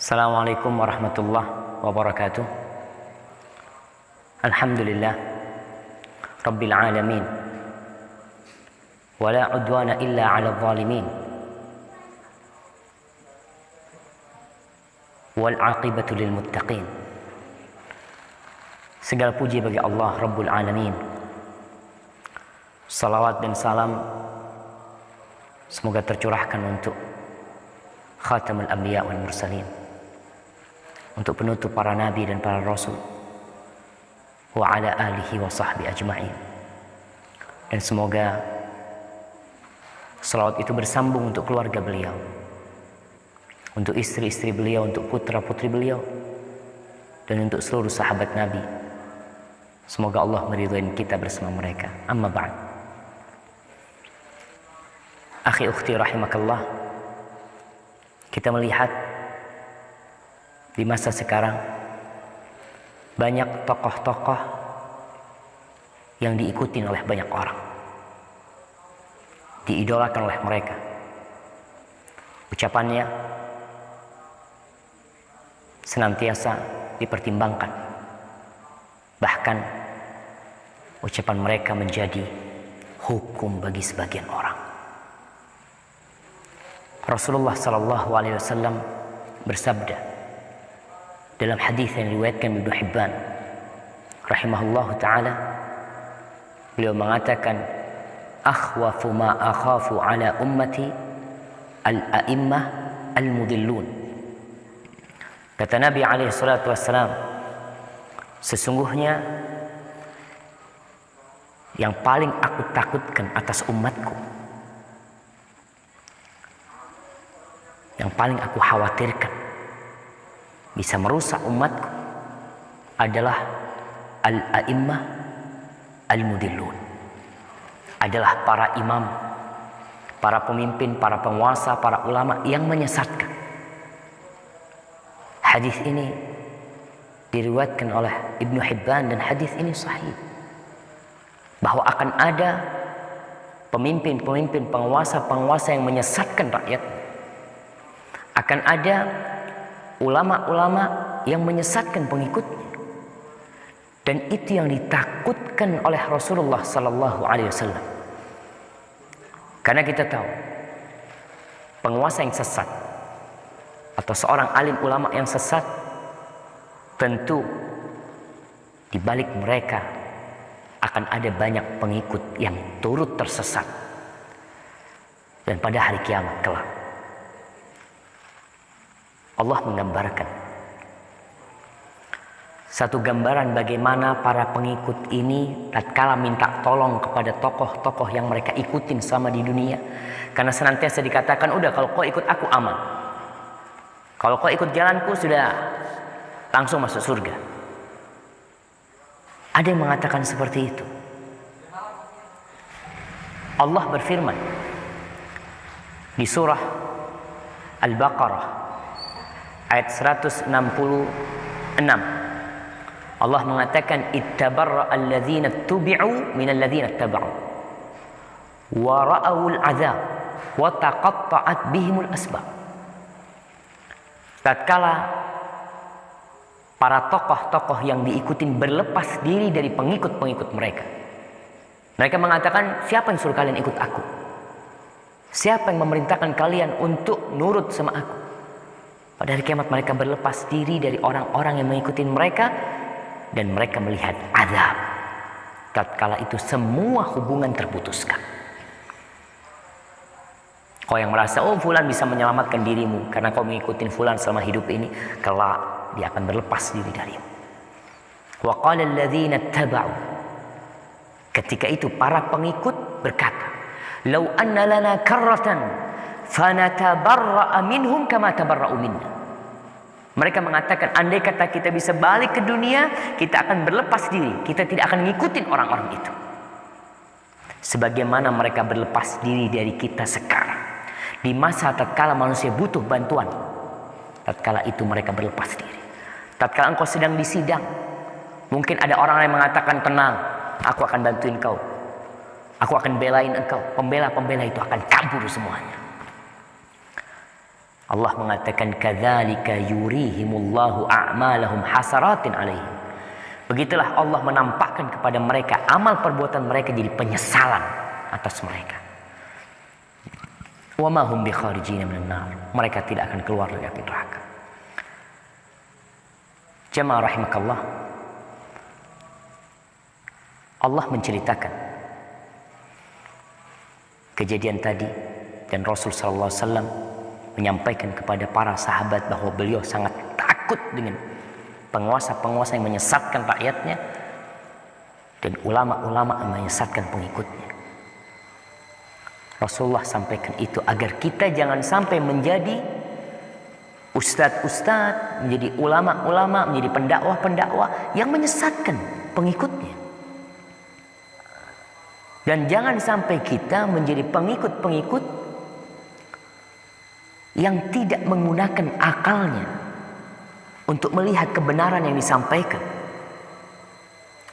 Assalamualaikum warahmatullahi wabarakatuh. Alhamdulillah Rabbil alamin. Wala udwana illa ala zalimin. Wal aqibatu lil muttaqin. Segala puji bagi Allah Rabbul alamin. Salawat dan salam semoga tercurahkan untuk Khatamul Anbiya wal Mursalin, untuk penutup para nabi dan para rasul, wa ala alihi wa sahbihi ajma'in. Dan semoga salawat itu bersambung untuk keluarga beliau, untuk istri-istri beliau, untuk putra-putri beliau, dan untuk seluruh sahabat nabi. Semoga Allah meridhai kita bersama mereka. Amma ba'd. Akhi ukhti rahimakallah, kita melihat di masa sekarang banyak tokoh-tokoh yang diikuti oleh banyak orang, diidolakan oleh mereka. Ucapannya senantiasa dipertimbangkan, bahkan ucapan mereka menjadi hukum bagi sebagian orang. Rasulullah sallallahu alaihi wasallam bersabda dalam hadis yang diriwayatkan Ibnu Hibban rahimahullahu taala, beliau mengatakan, akhwafu ma akhafu ala ummati al-a'immah al-mudillun. Kata Nabi alaihi salatu wassalam, sesungguhnya yang paling aku takutkan atas umatku, yang paling aku khawatirkan bisa merusak umatku adalah al-a'immah al-mudillun, adalah para imam, para pemimpin, para penguasa, para ulama yang menyesatkan. Hadis ini diriwayatkan oleh Ibnu Hibban dan hadis ini sahih, bahwa akan ada pemimpin-pemimpin, penguasa-penguasa yang menyesatkan rakyat. Akan ada ulama-ulama yang menyesatkan pengikutnya, dan itu yang ditakutkan oleh Rasulullah sallallahu alaihi wasallam. Karena kita tahu penguasa yang sesat atau seorang alim ulama yang sesat, tentu di balik mereka akan ada banyak pengikut yang turut tersesat. Dan pada hari kiamat kelak Allah menggambarkan satu gambaran bagaimana para pengikut ini tatkala minta tolong kepada tokoh-tokoh yang mereka ikutin sama di dunia. Karena senantiasa dikatakan, udah kalau kau ikut aku aman, kalau kau ikut jalanku sudah langsung masuk surga. Ada yang mengatakan seperti itu. Allah berfirman di surah Al-Baqarah ayat 166, Allah mengatakan, ittabarra alladzina tubi'u minal ladzina ittaba'u wa ra'awul 'adzab wa taqatta'at bihimul asbab. Tatkala para tokoh-tokoh yang diikutin berlepas diri dari pengikut-pengikut mereka, mereka mengatakan, siapa yang suruh kalian ikut aku? Siapa yang memerintahkan kalian untuk nurut sama aku? Pada hari kiamat mereka berlepas diri dari orang-orang yang mengikuti mereka, dan mereka melihat azab. Tatkala itu semua hubungan terputuskan. Kau yang merasa, oh fulan bisa menyelamatkan dirimu karena kau mengikuti fulan selama hidup ini, kelak dia akan berlepas diri darimu. Wa qala alladzina ittaba'u, ketika itu para pengikut berkata, lau anna lana karratan fanatabarra'a minhum kama tabarra'u minna. Mereka mengatakan, andai kata kita bisa balik ke dunia, kita akan berlepas diri, kita tidak akan ngikutin orang-orang itu sebagaimana mereka berlepas diri dari kita sekarang. Di masa tatkala manusia butuh bantuan, tatkala itu mereka berlepas diri. Tatkala engkau sedang disidang, mungkin ada orang yang mengatakan, tenang, aku akan bantuin kau, aku akan belain engkau. Pembela-pembela itu akan kabur semuanya. Allah mengatakan kadzalika yurihimullahu a'malahum hasaratin alaihim. Begitulah Allah menampakkan kepada mereka amal perbuatan mereka jadi penyesalan atas mereka. Wa ma hum bikharijina minan nar. Mereka tidak akan keluar dari api neraka. Jamaah rahimakallah. Allah menceritakan kejadian tadi dan Rasul sallallahu alaihi wasallam menyampaikan kepada para sahabat bahwa beliau sangat takut dengan penguasa-penguasa yang menyesatkan rakyatnya dan ulama-ulama yang menyesatkan pengikutnya. Rasulullah sampaikan itu agar kita jangan sampai menjadi ustadz-ustadz, menjadi ulama-ulama, menjadi pendakwah-pendakwah yang menyesatkan pengikutnya. Dan jangan sampai kita menjadi pengikut-pengikut yang tidak menggunakan akalnya untuk melihat kebenaran yang disampaikan.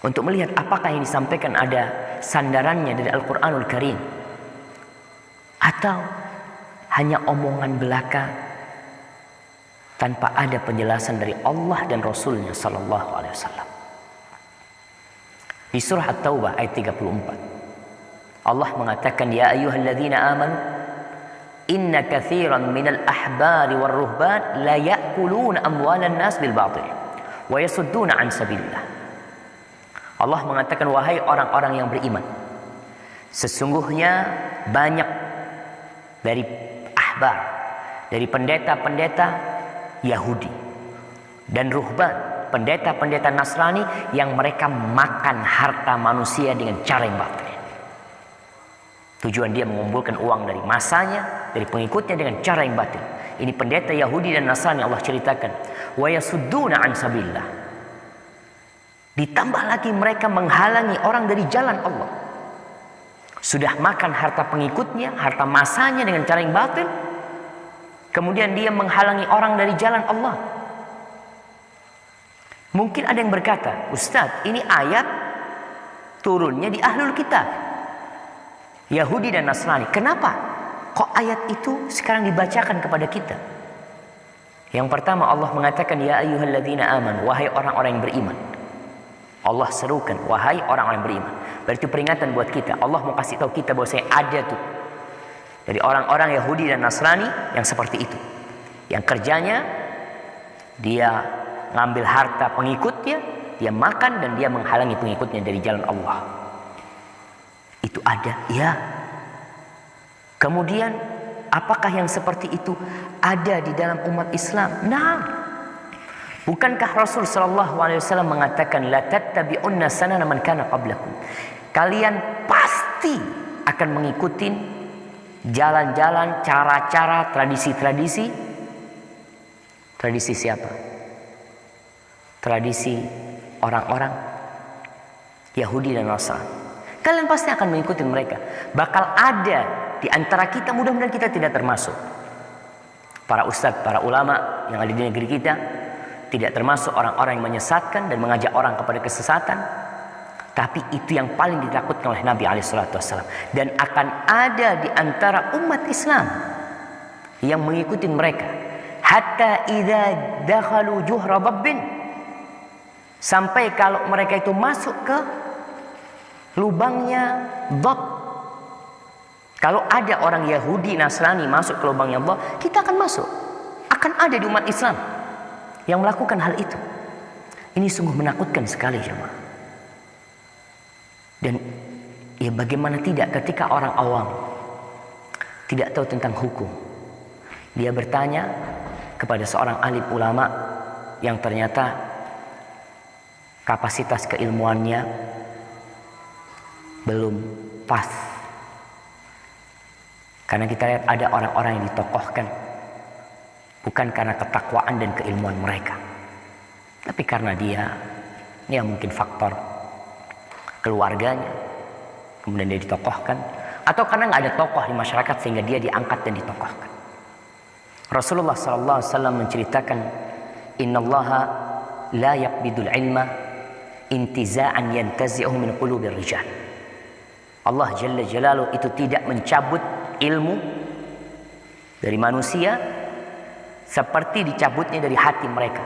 Untuk melihat apakah yang disampaikan ada sandarannya dari Al-Quranul Karim. Atau hanya omongan belaka tanpa ada penjelasan dari Allah dan Rasulnya sallallahu alaihi wasallam. Di surah At-Taubah ayat 34. Allah mengatakan ya ayyuhalladzina amanu inna katsiran minal ahbari warruhban la ya'kuluna amwalan nas bil batil wa yasudduna an sabilillah. Allah mengatakan wahai orang-orang yang beriman, sesungguhnya banyak dari ahbar, dari pendeta-pendeta Yahudi dan ruhban, pendeta-pendeta Nasrani yang mereka makan harta manusia dengan cara yang batil. Tujuan dia mengumpulkan uang dari masanya, dari pengikutnya dengan cara yang batil. Ini pendeta Yahudi dan Nasrani Allah ceritakan. Wa yasudduna an sabilillah. Ditambah lagi mereka menghalangi orang dari jalan Allah. Sudah makan harta pengikutnya, harta masanya dengan cara yang batil. Kemudian dia menghalangi orang dari jalan Allah. Mungkin ada yang berkata, Ustadz, ini ayat turunnya di Ahlul Kitab, Yahudi dan Nasrani. Kenapa kok ayat itu sekarang dibacakan kepada kita? Yang pertama Allah mengatakan ya ayyuhalladzina amanu, wahai orang-orang yang beriman. Allah serukan wahai orang-orang yang beriman. Berarti peringatan buat kita. Allah mau kasih tahu kita bahwa saya ada tuh dari orang-orang Yahudi dan Nasrani yang seperti itu. Yang kerjanya dia ngambil harta pengikutnya, dia makan dan dia menghalangi pengikutnya dari jalan Allah. Itu ada, ya. Kemudian apakah yang seperti itu ada di dalam umat Islam? Nah, bukankah Rasul sallallahu alaihi wasallam mengatakan la tattabi'unna sanana man kana qablakum? Kalian pasti akan mengikuti jalan-jalan, cara-cara, tradisi-tradisi. Tradisi siapa? Tradisi orang-orang Yahudi dan Nasrani. Kalian pasti akan mengikuti mereka. Bakal ada di antara kita, mudah-mudahan kita tidak termasuk. Para ustadz, para ulama yang ada di negeri kita tidak termasuk orang-orang yang menyesatkan dan mengajak orang kepada kesesatan. Tapi itu yang paling ditakutkan oleh Nabi SAW. Dan akan ada di antara umat Islam yang mengikuti mereka. Hatta idza dakhalu juhra dabbin. Sampai kalau mereka itu masuk ke lubangnya dhab. Kalau ada orang Yahudi Nasrani masuk ke lubangnya dhab, kita akan masuk. Akan ada di umat Islam yang melakukan hal itu. Ini sungguh menakutkan sekali, jemaah. Dan ya bagaimana tidak ketika orang awam tidak tahu tentang hukum, dia bertanya kepada seorang alim ulama yang ternyata kapasitas keilmuannya belum pas. Karena kita lihat ada orang-orang yang ditokohkan bukan karena ketakwaan dan keilmuan mereka, tapi karena dia mungkin faktor keluarganya, kemudian dia ditokohkan, atau karena nggak ada tokoh di masyarakat sehingga dia diangkat dan ditokohkan. Rasulullah SAW menceritakan, Innallaha la yaqbidul ilma intiza'an yantazi'uhu min qulubir rijal. Allah Jalla Jalaluhu itu tidak mencabut ilmu dari manusia seperti dicabutnya dari hati mereka.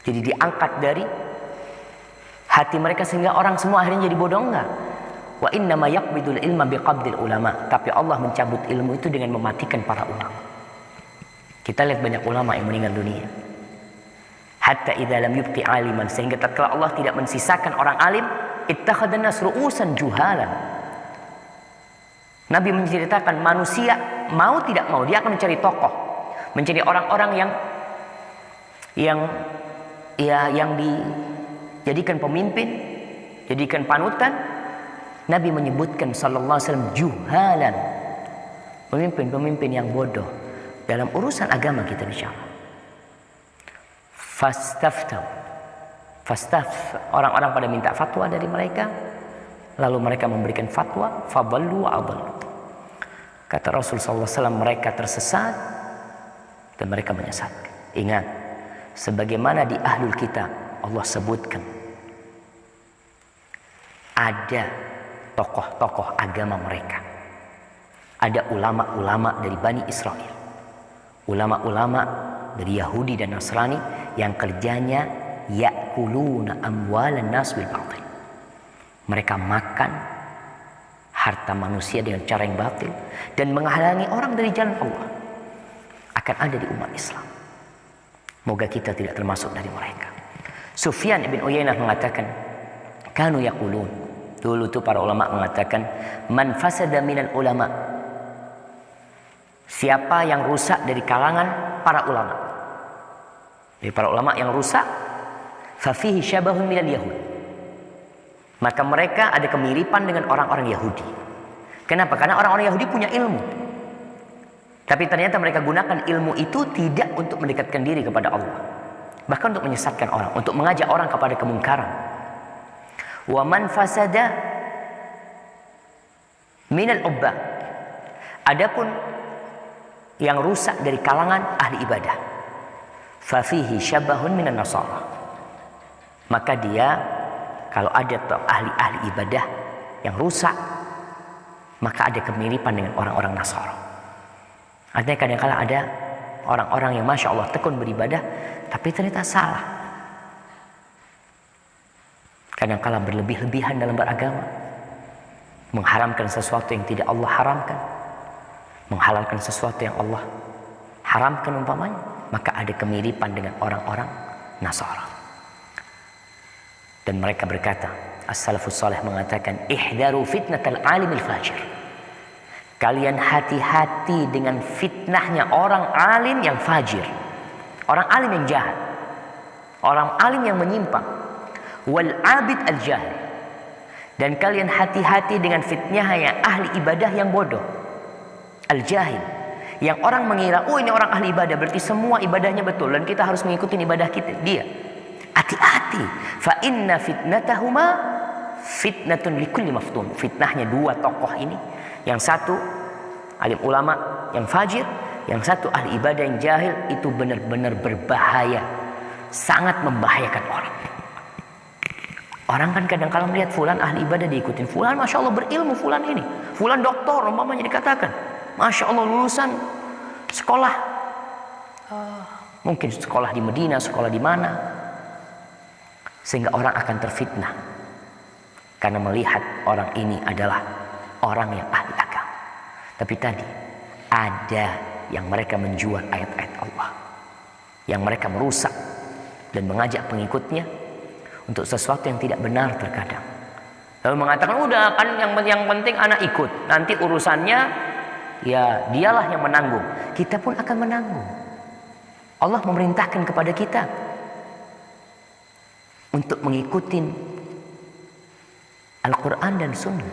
Jadi diangkat dari hati mereka sehingga orang semua akhirnya jadi bodoh. Enggak. Wa innama yaqbidul ilma biqabdil ulama. Tapi Allah mencabut ilmu itu dengan mematikan para ulama. Kita lihat banyak ulama yang meninggal dunia. Hatta idza lam yubqi aliman, sehingga tatkala Allah tidak mensisakan orang alim, ittakhadhan nas ru'usan juhalan. Nabi menceritakan manusia mau tidak mau dia akan mencari tokoh, mencari orang-orang yang dijadikan pemimpin, jadikan panutan. Nabi menyebutkan sallallahu alaihi wasallam juhalan, pemimpin-pemimpin yang bodoh dalam urusan agama kita bicara. Orang-orang pada minta fatwa dari mereka, lalu mereka memberikan fatwa, fadallu wa adallu. Kata Rasul sallallahu alaihi wasallam, mereka tersesat dan mereka menyesatkan. Ingat, sebagaimana di Ahlul Kitab Allah sebutkan ada tokoh-tokoh agama mereka, ada ulama-ulama dari Bani Israel, ulama-ulama dari Yahudi dan Nasrani yang kerjanya ya'kuluna amwalan nas bil batil. Mereka makan harta manusia dengan cara yang batil dan menghalangi orang dari jalan Allah. Akan ada di umat Islam. Moga kita tidak termasuk dari mereka. Sufyan ibn Uyainah mengatakan, kanu yaqulun, dulu tuh para ulama mengatakan, man fasada minal ulama, siapa yang rusak dari kalangan para ulama, dari para ulama yang rusak, fafihi syabahun minal yahud, maka mereka ada kemiripan dengan orang-orang Yahudi. Kenapa? Karena orang-orang Yahudi punya ilmu, tapi ternyata mereka gunakan ilmu itu tidak untuk mendekatkan diri kepada Allah, bahkan untuk menyesatkan orang, untuk mengajak orang kepada kemungkaran. Wa man fasada minal ubbad, adapun yang rusak dari kalangan ahli ibadah, fafihi syabahun minan nasara, maka dia kalau ada ahli ibadah yang rusak, maka ada kemiripan dengan orang-orang Nasara. Artinya kadang-kala ada orang-orang yang Masya Allah tekun beribadah, tapi ternyata salah. Kadang-kala berlebih-lebihan dalam beragama, mengharamkan sesuatu yang tidak Allah haramkan, menghalalkan sesuatu yang Allah haramkan umpamanya, maka ada kemiripan dengan orang-orang Nasara. Dan mereka berkata, as-salafus salih mengatakan, ihdaru fitnatal alimil fajir. Kalian hati-hati dengan fitnahnya orang alim yang fajir, orang alim yang jahat, orang alim yang menyimpang, wal abid al jahil. Dan kalian hati-hati dengan fitnahnya ahli ibadah yang bodoh, al jahil, yang orang mengira, oh ini orang ahli ibadah, berarti semua ibadahnya betul dan kita harus mengikuti ibadah dia. Hati-hati, fa inna fitnatahuma fitnatun likulli maftun. Fitnahnya dua tokoh ini, yang satu alim ulama yang fajir, yang satu ahli ibadah yang jahil, itu benar-benar berbahaya, sangat membahayakan orang. Orang kan kadang-kadang melihat fulan ahli ibadah diikutin, fulan Masya Allah berilmu, fulan ini, fulan doktor umpamanya dikatakan, Masya Allah lulusan sekolah, mungkin sekolah di Medina, sekolah di mana, sehingga orang akan terfitnah karena melihat orang ini adalah orang yang ahli agama. Tapi tadi ada yang mereka menjual ayat-ayat Allah, yang mereka merusak dan mengajak pengikutnya untuk sesuatu yang tidak benar terkadang. Lalu mengatakan, udah kan yang penting anak ikut, nanti urusannya ya dialah yang menanggung. Kita pun akan menanggung. Allah memerintahkan kepada kita untuk mengikuti Al-Quran dan Sunnah.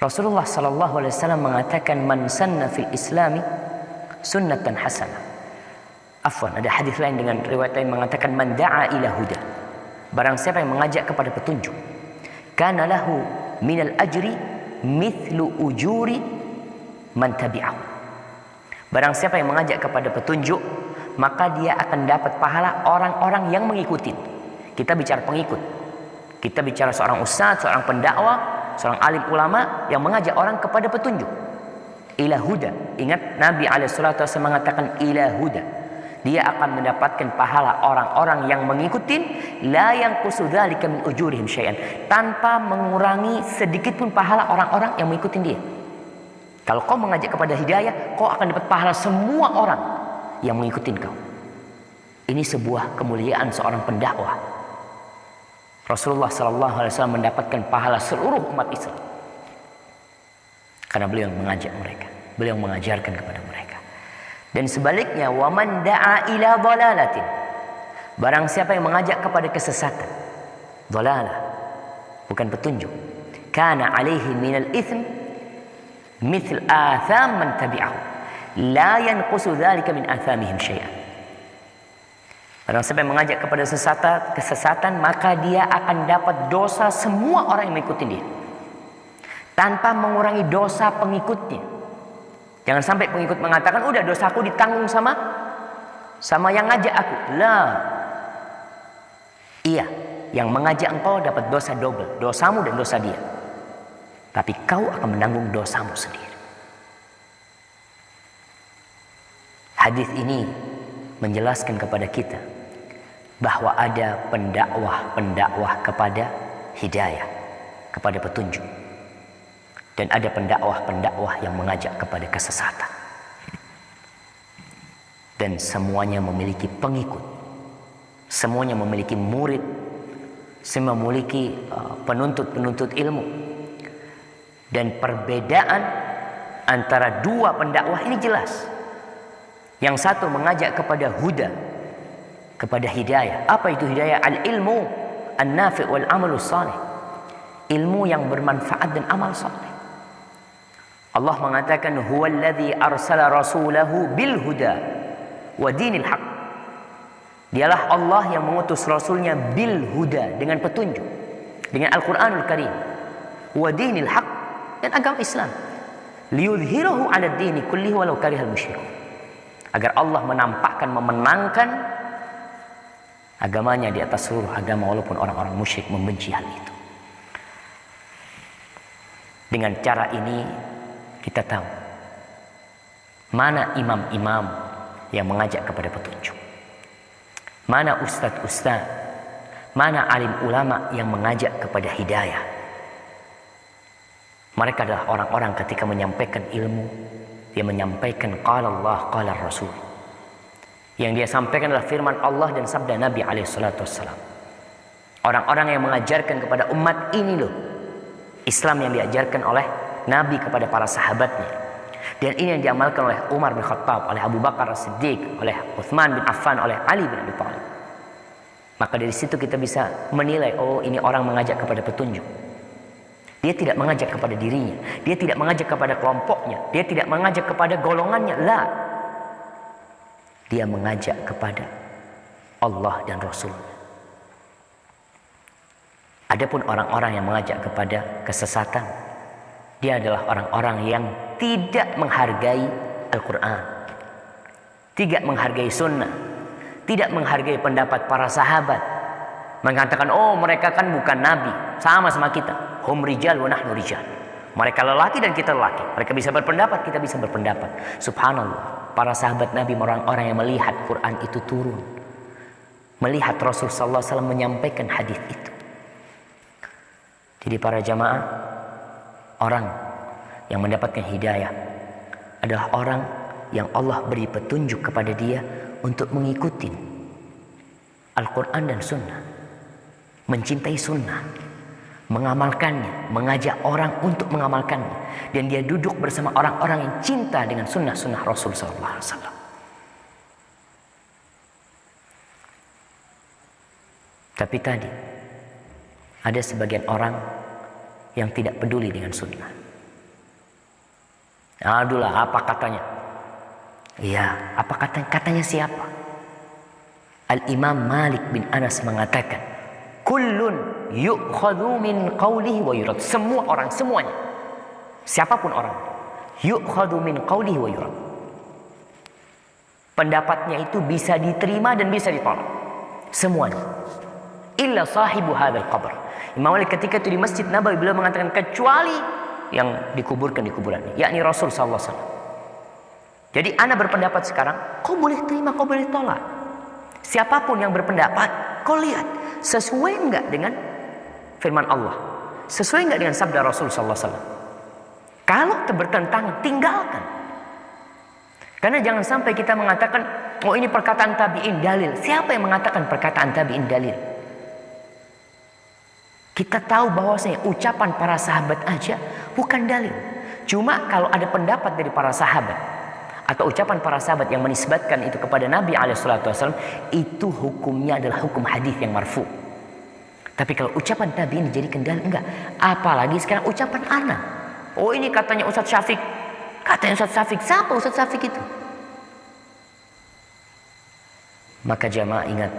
Rasulullah sallallahu alaihi wasallam mengatakan, man sanna fil islami sunnatan hasanah. Afwan, ada hadis lain dengan riwayat lain mengatakan, man da'a ila huda, barang siapa yang mengajak kepada petunjuk, kana lahu minal ajri mithlu ujuri man tabi'ahu. Barang siapa yang mengajak kepada petunjuk, maka dia akan dapat pahala orang-orang yang mengikuti. Kita bicara pengikut, kita bicara seorang ustaz, seorang pendakwah, seorang alim ulama yang mengajak orang kepada petunjuk. ila huda. Ingat Nabi alaihissalatu wassalam mengatakan ila huda. Dia akan mendapatkan pahala orang-orang yang mengikuti la yanqusu dzalika min ujurihim syai'an, tanpa mengurangi sedikit pun pahala orang-orang yang mengikuti dia. Kalau kau mengajak kepada hidayah, kau akan dapat pahala semua orang yang mengikuti kau. Ini sebuah kemuliaan seorang pendakwah. Rasulullah SAW mendapatkan pahala seluruh umat Islam karena beliau mengajak mereka, beliau mengajarkan kepada mereka. Dan sebaliknya, waman da'a ila dhalalatin, barang siapa yang mengajak kepada kesesatan, dhalalah bukan petunjuk, kana alaihi minal itsm mithl atham man tabi'ahu la yanqusu dzalika min athamihim syai'an. Barang siapa yang mengajak kepada kesesatan, maka dia akan dapat dosa semua orang yang mengikuti dia, tanpa mengurangi dosa pengikutnya. Jangan sampai pengikut mengatakan, udah dosaku ditanggung sama yang ngajak aku. Lah, iya, yang mengajak engkau dapat dosa double, dosamu dan dosa dia. Tapi kau akan menanggung dosamu sendiri. Hadis ini menjelaskan kepada kita bahwa ada pendakwah kepada hidayah, kepada petunjuk. Dan ada pendakwah yang mengajak kepada kesesatan. Dan semuanya memiliki pengikut. Semuanya memiliki murid. Semua memiliki penuntut ilmu. Dan perbedaan antara dua pendakwah ini jelas. Yang satu mengajak kepada huda, kepada hidayah. Apa itu hidayah? Al-ilmu an-nafi' wal amalu salih. Ilmu yang bermanfaat dan amal saleh. Allah mengatakan huwallazi arsala rasulahu bil huda wa dinil haq. Dialah Allah yang mengutus rasulnya bil huda, dengan petunjuk, dengan Al-Qur'anul Karim, wa dinil haq, dan agama Islam, liyudhhirahu 'ala ad-dini kullihi walau karihal musyrikun, agar Allah menampakkan, memenangkan agamanya di atas seluruh agama walaupun orang-orang musyrik membenci hal itu. Dengan cara ini kita tahu mana imam-imam yang mengajak kepada petunjuk, mana ustadz-ustadz, mana alim ulama yang mengajak kepada hidayah. Mereka adalah orang-orang ketika menyampaikan ilmu, dia menyampaikan qala Allah, qala Rasul. Yang dia sampaikan adalah firman Allah dan sabda Nabi alaihissalatu wassalam. Orang-orang yang mengajarkan kepada umat ini loh Islam yang diajarkan oleh Nabi kepada para sahabatnya. Dan ini yang diamalkan oleh Umar bin Khattab, oleh Abu Bakar As-Siddiq, oleh Uthman bin Affan, oleh Ali bin Abi Thalib. Maka dari situ kita bisa menilai, oh ini orang mengajak kepada petunjuk. Dia tidak mengajak kepada dirinya, dia tidak mengajak kepada kelompoknya, dia tidak mengajak kepada golongannya. La, dia mengajak kepada Allah dan Rasulnya. Adapun orang-orang yang mengajak kepada kesesatan, dia adalah orang-orang yang tidak menghargai Al-Quran, tidak menghargai sunnah, tidak menghargai pendapat para sahabat. Mengatakan, oh mereka kan bukan nabi, sama-sama kita. Hum rijal wa nahnu rijal. Mereka lelaki dan kita lelaki. Mereka bisa berpendapat, kita bisa berpendapat. Subhanallah, para sahabat Nabi orang-orang yang melihat Quran itu turun, melihat Rasul sallallahu alaihi wasallam menyampaikan hadis itu. Jadi para jamaah, orang yang mendapatkan hidayah adalah orang yang Allah beri petunjuk kepada dia untuk mengikuti Al-Quran dan Sunnah, mencintai Sunnah, mengamalkannya, mengajak orang untuk mengamalkannya, dan dia duduk bersama orang-orang yang cinta dengan Sunnah-Sunnah Rasul Sallallahu Alaihi Wasallam. Tapi tadi ada sebagian orang yang tidak peduli dengan Sunnah. Adulah, apa katanya? Iya, apa katanya siapa? Al-Imam Malik bin Anas mengatakan, kullun yu'khadhu min qawlihi wa yurad. Semua orang, semuanya, siapapun orang, yu'khadhu min qawlihi wa yurad. Pendapatnya itu bisa diterima dan bisa ditolak, semuanya. Illa sahibu hadzal qabr. Imam Malik ketika itu di Masjid Nabawi, beliau mengatakan kecuali yang dikuburkan di kuburannya, yakni Rasul sallallahu alaihi wasallam. Jadi ana berpendapat sekarang, kau boleh terima, kau boleh tolak. Siapapun yang berpendapat, kau lihat sesuai enggak dengan firman Allah, sesuai enggak dengan sabda Rasul sallallahu alaihi wasallam. Kalau bertentangan, tinggalkan. Karena jangan sampai kita mengatakan, oh ini perkataan tabi'in dalil. Siapa yang mengatakan perkataan tabi'in dalil? Kita tahu bahwasanya ucapan para sahabat aja bukan dalil. Cuma kalau ada pendapat dari para sahabat atau ucapan para sahabat yang menisbatkan itu kepada Nabi SAW, itu hukumnya adalah hukum hadis yang marfu. Tapi kalau ucapan tabi'in dijadikan dalil, enggak. Apalagi sekarang ucapan ana. Oh ini katanya Ustaz Syafiq. Katanya Ustaz Syafiq. Siapa Ustaz Syafiq itu? Maka jamaah ingat,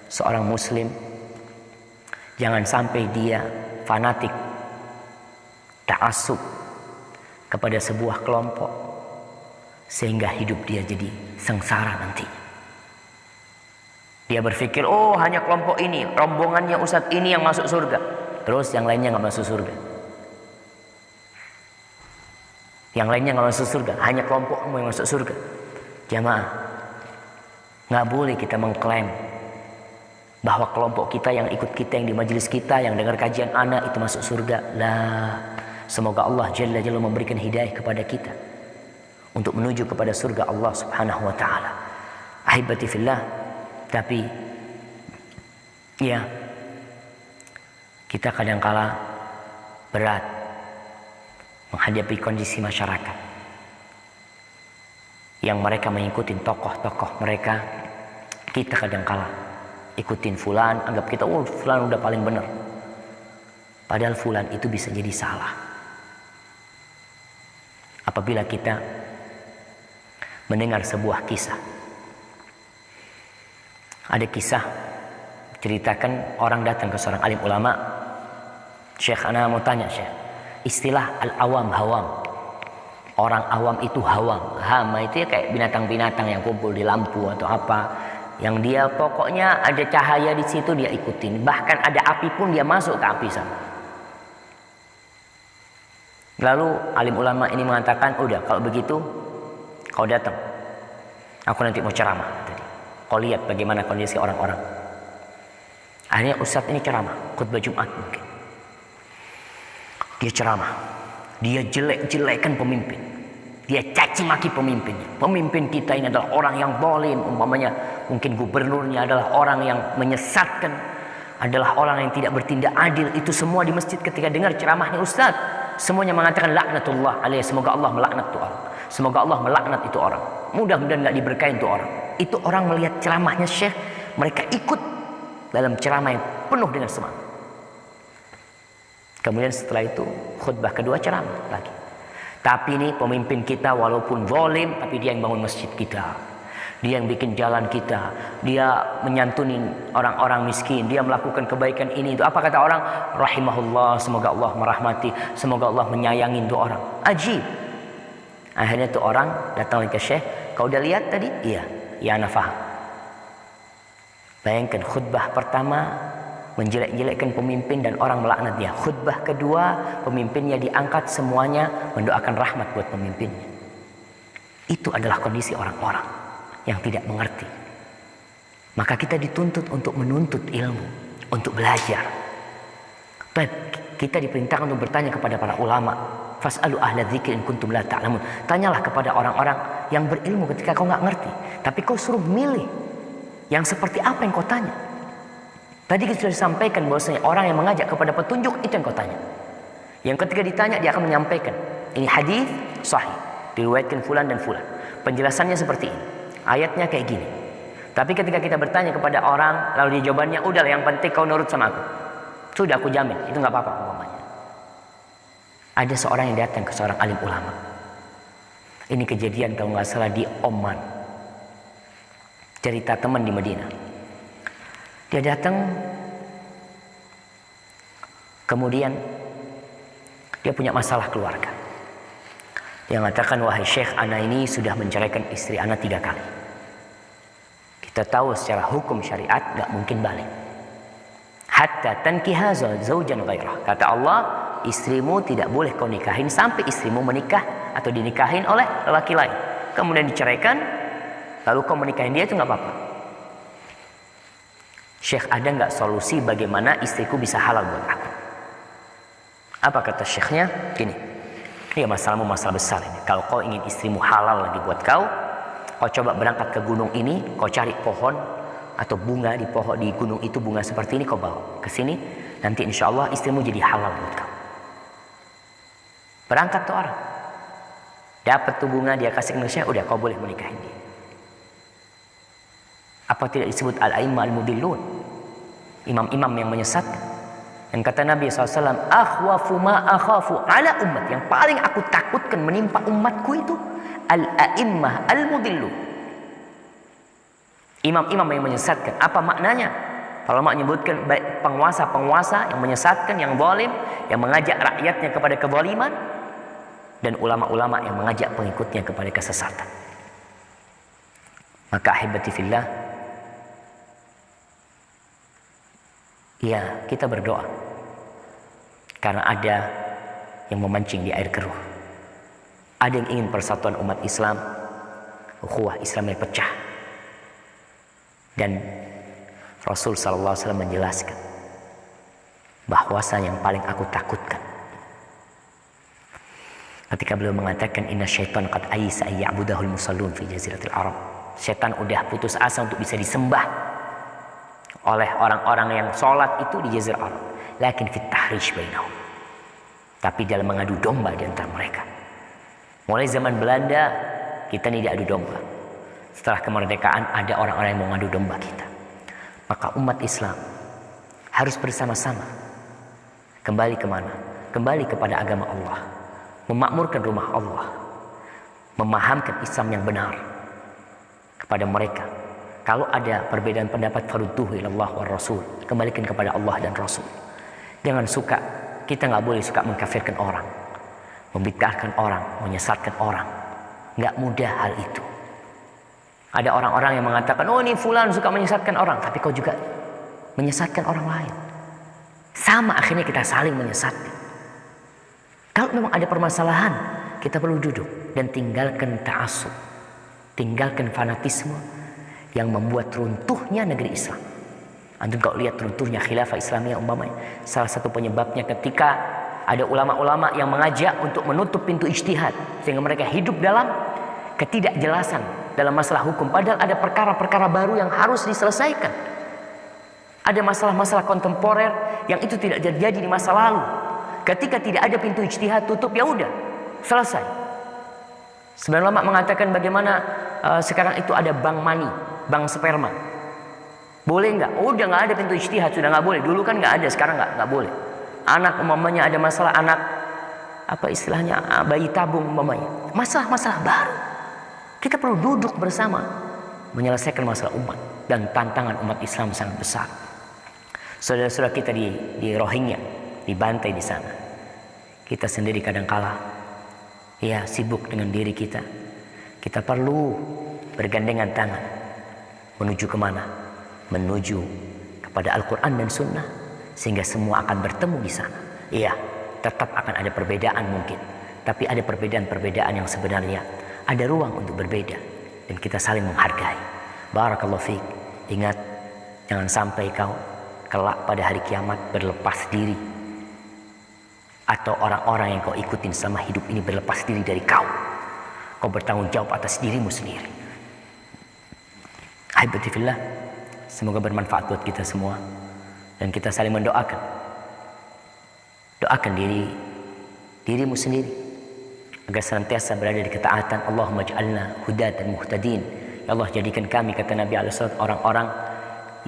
seorang muslim jangan sampai dia fanatik, ta'assub kepada sebuah kelompok sehingga hidup dia jadi sengsara nanti. Dia berpikir, oh hanya kelompok ini, rombongannya Ustadz ini yang masuk surga, terus yang lainnya nggak masuk surga. Yang lainnya nggak masuk surga, hanya kelompokmu yang masuk surga. Jamaah, nggak boleh kita mengklaim bahwa kelompok kita yang ikut kita, yang di majelis kita, yang dengar kajian anak itu masuk surga. Lah, semoga Allah Jalla Jalla memberikan hidayah kepada kita untuk menuju kepada surga Allah Subhanahu wa taala. Ahibati fillah, tapi ya kita kadangkala berat menghadapi kondisi masyarakat yang mereka mengikuti tokoh-tokoh mereka. Kita kadangkala ikutin fulan, anggap kita, oh fulan udah paling benar. Padahal fulan itu bisa jadi salah. Apabila kita mendengar sebuah kisah. Ada kisah ceritakan orang datang ke seorang alim ulama. Syekh, ana mau tanya Syekh, istilah al-awam hawam. Orang awam itu hawam. Hama itu ya kayak binatang-binatang yang kumpul di lampu atau apa, yang dia pokoknya ada cahaya di situ dia ikutin. Bahkan ada api pun dia masuk ke api sana. Lalu alim ulama ini mengatakan, udah kalau begitu kau datang, aku nanti mau ceramah tadi. Kau lihat bagaimana kondisi orang-orang. Akhirnya ustadz ini ceramah, khutbah Jumat mungkin. Dia ceramah, dia jelek-jelekan pemimpin, dia caci maki pemimpinnya. Pemimpin kita ini adalah orang yang zalim, umpamanya mungkin gubernurnya adalah orang yang menyesatkan, adalah orang yang tidak bertindak adil. Itu semua di masjid ketika dengar ceramahnya ustadz, semuanya mengatakan laknatullah alaih, semoga Allah melaknat itu orang, semoga Allah melaknat itu orang, mudah-mudahan nggak diberkahi itu orang. Itu orang melihat ceramahnya syekh, mereka ikut dalam ceramah yang penuh dengan semangat. Kemudian setelah itu khutbah kedua ceramah lagi. Tapi ini pemimpin kita walaupun zalim, tapi dia yang bangun masjid kita, dia yang bikin jalan kita, dia menyantuni orang-orang miskin, dia melakukan kebaikan ini itu. Apa kata orang? Rahimahullah, semoga Allah merahmati, semoga Allah menyayangi itu orang. Ajib. Akhirnya itu orang datang ke syekh, kau udah lihat tadi? Iya, ya ana faham. Bayangkan khutbah pertama menjelek-jelekkan pemimpin dan orang melaknat dia. Khutbah kedua pemimpinnya diangkat, semuanya mendoakan rahmat buat pemimpinnya. Itu adalah kondisi orang-orang yang tidak mengerti. Maka kita dituntut untuk menuntut ilmu, untuk belajar. Baik, kita diperintahkan untuk bertanya kepada para ulama. Fas'alu ahla dzikri in kuntum la ta'lamun. Tanyalah kepada orang-orang yang berilmu ketika kau nggak ngerti. Tapi kau suruh milih yang seperti apa yang kau tanya. Tadi kita sudah disampaikan bahwasanya orang yang mengajak kepada petunjuk itu yang kau tanya. Yang ketika ditanya dia akan menyampaikan, ini hadis sahih, diriwayatkan fulan dan fulan. Penjelasannya seperti ini, ayatnya kayak gini. Tapi ketika kita bertanya kepada orang, lalu dia jawabannya, udahlah yang penting kau nurut sama aku. Sudah aku jamin, itu nggak apa-apa umpamanya. Ada seorang yang datang ke seorang alim ulama. Ini kejadian kalau nggak salah di Oman. Cerita teman di Madinah. Dia datang, kemudian dia punya masalah keluarga. Dia mengatakan, wahai syekh, ana ini sudah menceraikan istri ana 3 kali. Kita tahu secara hukum syariat gak mungkin balik. Hatta tankiha zaujan ghairah. Kata Allah, istrimu tidak boleh kau nikahin sampai istrimu menikah atau dinikahin oleh lelaki lain. Kemudian diceraikan, lalu kau menikahin dia, itu nggak apa-apa. Syekh, ada nggak solusi bagaimana istriku bisa halal buat aku? Apa kata syekhnya? Gini, ya masalahmu masalah besar ini. Kalau kau ingin istrimu halal lagi buat kau coba berangkat ke gunung ini, kau cari pohon atau bunga di pohon di gunung itu, bunga seperti ini kau bawa ke sini, nanti insya Allah istrimu jadi halal buat kau. Berangkat tuh orang, dapat tuh bunga, dia kasih ke Indonesia, udah kau boleh menikahin dia. Apa tidak disebut al-a'immah al-mudillun, imam-imam yang menyesatkan? Yang kata Nabi SAW, akhwafu ma akhafu ala umat, yang paling aku takutkan menimpa umatku itu al-a'immah al-mudillun, imam-imam yang menyesatkan. Apa maknanya? Kalau menyebutkan penguasa-penguasa yang menyesatkan, yang zalim, yang mengajak rakyatnya kepada kezaliman, dan ulama-ulama yang mengajak pengikutnya kepada kesesatan. Maka ahibati fillah, ya kita berdoa karena ada yang memancing di air keruh. Ada yang ingin persatuan umat Islam, ukhuwah Islamnya pecah. Dan Rasul SAW menjelaskan bahwasa yang paling aku takutkan ketika beliau mengatakan inna syaitan qad ayisa ayya'budahul musallun fi jaziratil Arab. Syaitan udah putus asa untuk bisa disembah oleh orang-orang yang sholat itu di Jazirah Arab. Lakin fit tahrish bainahum, tapi dalam mengadu domba di antara mereka. Mulai zaman Belanda kita ini diadu domba. Setelah kemerdekaan ada orang-orang yang mau ngadu domba kita. Maka umat Islam harus bersama-sama kembali kemana? Kembali kepada agama Allah, memakmurkan rumah Allah, memahamkan Islam yang benar kepada mereka. Kalau ada perbedaan pendapat, farudduhu ilallah wa rasul, kembalikan kepada Allah dan Rasul. Jangan suka, kita nggak boleh suka mengkafirkan orang, membid'ahkan orang, menyesatkan orang. Nggak mudah hal itu. Ada orang-orang yang mengatakan, oh ini fulan suka menyesatkan orang, tapi kau juga menyesatkan orang lain. Sama, akhirnya kita saling menyesatkan. Kalau memang ada permasalahan, kita perlu duduk dan tinggalkan ta'assub, tinggalkan fanatisme yang membuat runtuhnya negeri Islam. Antum kalau lihat runtuhnya khilafah Islamiyah umpamanya, salah satu penyebabnya ketika ada ulama-ulama yang mengajak untuk menutup pintu ijtihad, sehingga mereka hidup dalam ketidakjelasan dalam masalah hukum, padahal ada perkara-perkara baru yang harus diselesaikan. Ada masalah-masalah kontemporer yang itu tidak terjadi di masa lalu. Ketika tidak ada pintu ijtihad, tutup, ya udah, selesai. Sebenarnya ulama mengatakan bagaimana sekarang itu ada bank money, bank sperma. Boleh nggak? Oh, udah nggak ada pintu ijtihad, sudah nggak boleh. Dulu kan nggak ada, sekarang nggak boleh. Anak umpamanya ada masalah, anak apa istilahnya, bayi tabung umpamanya, masalah-masalah baru. Kita perlu duduk bersama menyelesaikan masalah umat, dan tantangan umat Islam sangat besar. Saudara-saudara kita di Rohingya, dibantai di sana. Kita sendiri kadangkala ya sibuk dengan diri kita. Kita perlu bergandengan tangan menuju kemana? Menuju kepada Al-Quran dan Sunnah, sehingga semua akan bertemu di sana. Iya, tetap akan ada perbedaan mungkin, tapi ada perbedaan-perbedaan yang sebenarnya ada ruang untuk berbeda, dan kita saling menghargai. Barakallahu fiik. Ingat, jangan sampai kau kelak pada hari kiamat berlepas diri, atau orang-orang yang kau ikutin selama hidup ini berlepas diri dari kau. Kau bertanggung jawab atas dirimu sendiri. Ahibati fillah, semoga bermanfaat buat kita semua, dan kita saling mendoakan. Doakan dirimu sendiri agar senantiasa berada di ketaatan. Allahumma ja'alna hudatan muhtadin. Ya Allah, jadikan kami, kata Nabi SAW, orang-orang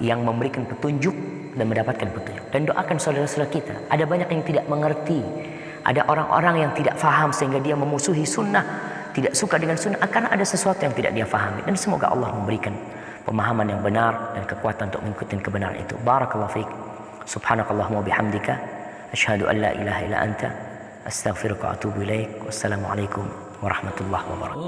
yang memberikan petunjuk dan mendapatkan petunjuk. Dan doakan saudara-saudara kita. Ada banyak yang tidak mengerti. Ada orang-orang yang tidak faham sehingga dia memusuhi sunnah, tidak suka dengan sunnah karena ada sesuatu yang tidak dia fahami. Dan semoga Allah memberikan pemahaman yang benar dan kekuatan untuk mengikuti kebenaran itu. Barakallahu fiik. Subhanakallahumma bihamdika asyhadu an la ilaha illa anta astaghfiruka wa atubu ilaik. Wassalamualaikum warahmatullahi wabarakatuh.